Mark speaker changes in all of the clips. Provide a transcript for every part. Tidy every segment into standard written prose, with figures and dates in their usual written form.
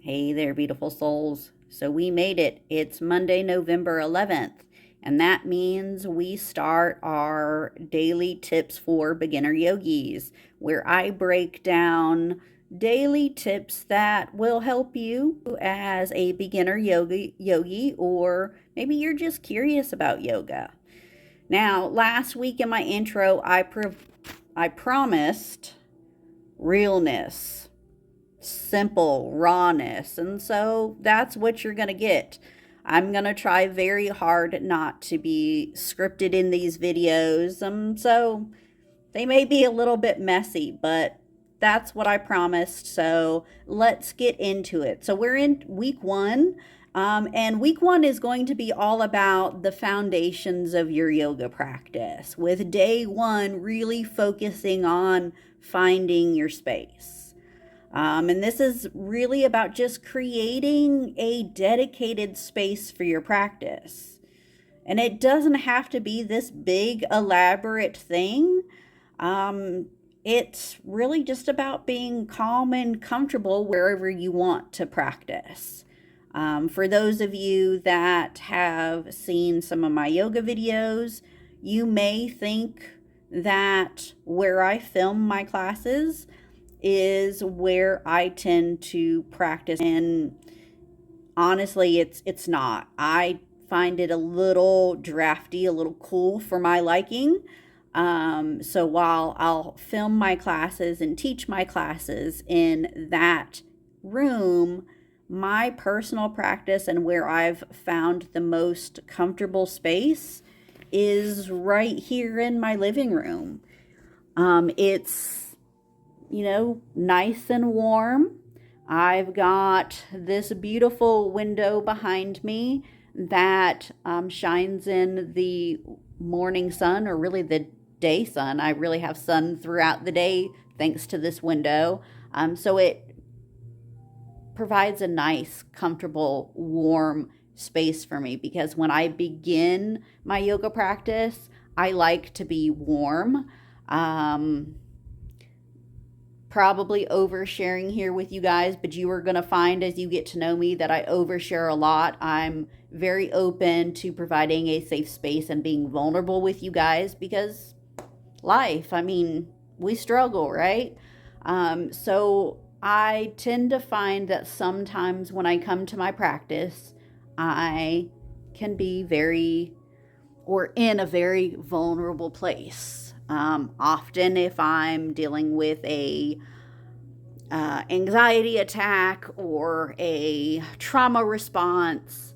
Speaker 1: Hey there, beautiful souls. So we made it. It's Monday, November 11th, and that means we start our daily tips for beginner yogis, where I break down daily tips that will help you as a beginner yogi, or maybe you're just curious about yoga. Now, last week in my intro, I promised realness, simple rawness, and so that's what you're going to get. I'm going to try very hard not to be scripted in these videos, so they may be a little bit messy, but that's what I promised. So let's get into it. So we're in week one, and week one is going to be all about the foundations of your yoga practice, with day one really focusing on finding your space. And this is really about just creating a dedicated space for your practice. And it doesn't have to be this big, elaborate thing. It's really just about being calm and comfortable wherever you want to practice. For those of you that have seen some of my yoga videos, you may think that where I film my classes is where I tend to practice, and honestly it's not. I find it a little drafty, a little cool for my liking. So while I'll film my classes and teach my classes in that room, my personal practice and where I've found the most comfortable space is right here in my living room. It's nice and warm. I've got this beautiful window behind me that shines in the morning sun, or really the day sun. I really have sun throughout the day thanks to this window. So it provides a nice, comfortable, warm space for me, because when I begin my yoga practice, I like to be warm. Probably oversharing here with you guys, but you are going to find as you get to know me that I overshare a lot. I'm very open to providing a safe space and being vulnerable with you guys, because life, we struggle, right? So I tend to find that sometimes when I come to my practice, I can be in a very vulnerable place. Often if I'm dealing with a anxiety attack or a trauma response,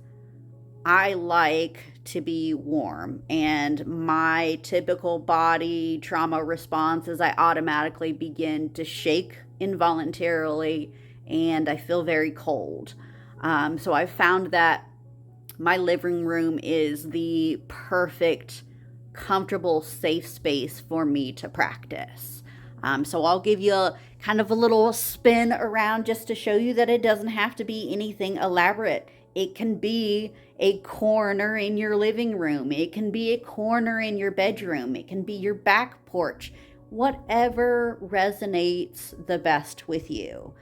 Speaker 1: I like to be warm. And my typical body trauma response is I automatically begin to shake involuntarily, and I feel very cold. So I've found that my living room is the perfect, comfortable, safe space for me to practice. So I'll give you a kind of a little spin around just to show you that it doesn't have to be anything elaborate. It can be a corner in your living room. It can be a corner in your bedroom. It can be your back porch. Whatever resonates the best with you.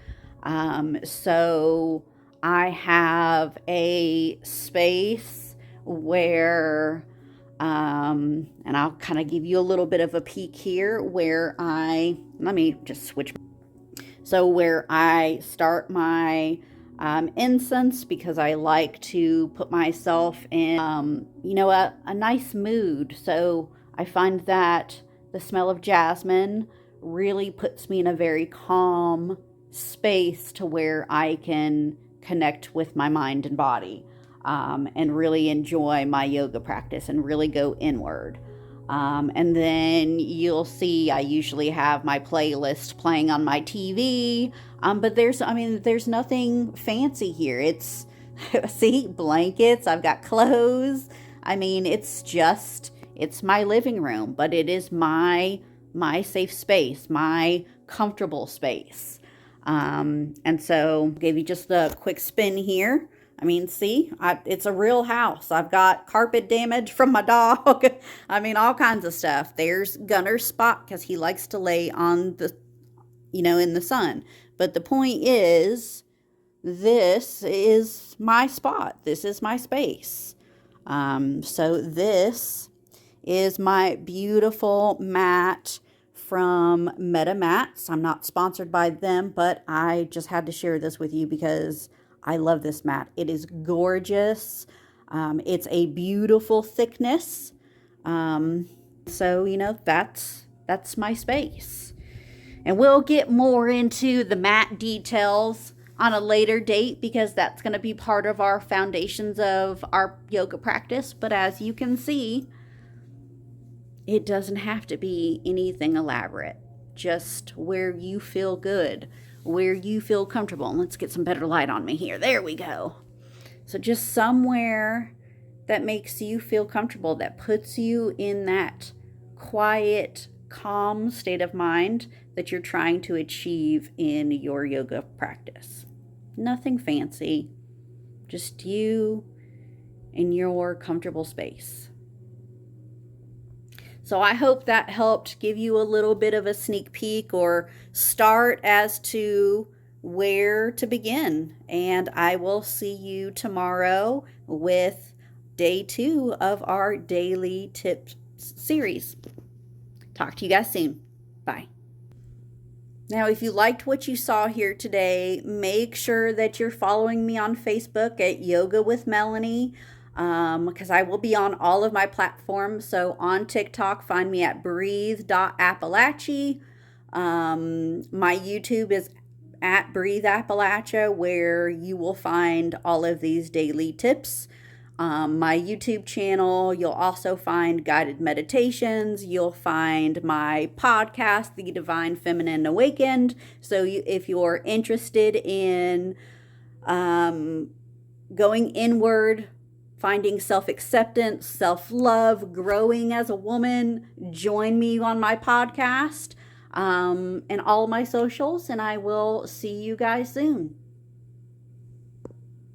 Speaker 1: So I have a space where and I'll kind of give you a little bit of a peek here where let me just switch. So where I start my incense, because I like to put myself in, a nice mood. So I find that the smell of jasmine really puts me in a very calm space to where I can connect with my mind and body. And really enjoy my yoga practice and really go inward. And then you'll see I usually have my playlist playing on my TV, but there's nothing fancy here. It's, see, blankets, I've got clothes. It's my living room, but it is my safe space, my comfortable space. And so gave you just a quick spin here. It's a real house. I've got carpet damage from my dog. All kinds of stuff. There's Gunner's spot because he likes to lay on in the sun. But the point is, this is my spot. This is my space. So this is my beautiful mat from Meta Mats. I'm not sponsored by them, but I just had to share this with you because I love this mat. It is gorgeous. It's a beautiful thickness. So, that's my space. And we'll get more into the mat details on a later date because that's going to be part of our foundations of our yoga practice. But as you can see, it doesn't have to be anything elaborate. Just where you feel good, where you feel comfortable. And let's get some better light on me here. There we go. So just somewhere that makes you feel comfortable, that puts you in that quiet, calm state of mind that you're trying to achieve in your yoga practice. Nothing fancy, just you in your comfortable space. So I hope that helped give you a little bit of a sneak peek or start as to where to begin. And I will see you tomorrow with day 2 of our daily tips series. Talk to you guys soon. Bye. Now, if you liked what you saw here today, make sure that you're following me on Facebook at Yoga with Melanie, because I will be on all of my platforms. So on TikTok, find me at breathe.appalachia. My YouTube is at Breathe Appalachia, where you will find all of these daily tips. My YouTube channel, you'll also find guided meditations. You'll find my podcast, The Divine Feminine Awakened. So if you're interested in going inward, finding self-acceptance, self-love, growing as a woman, join me on my podcast and all my socials, and I will see you guys soon.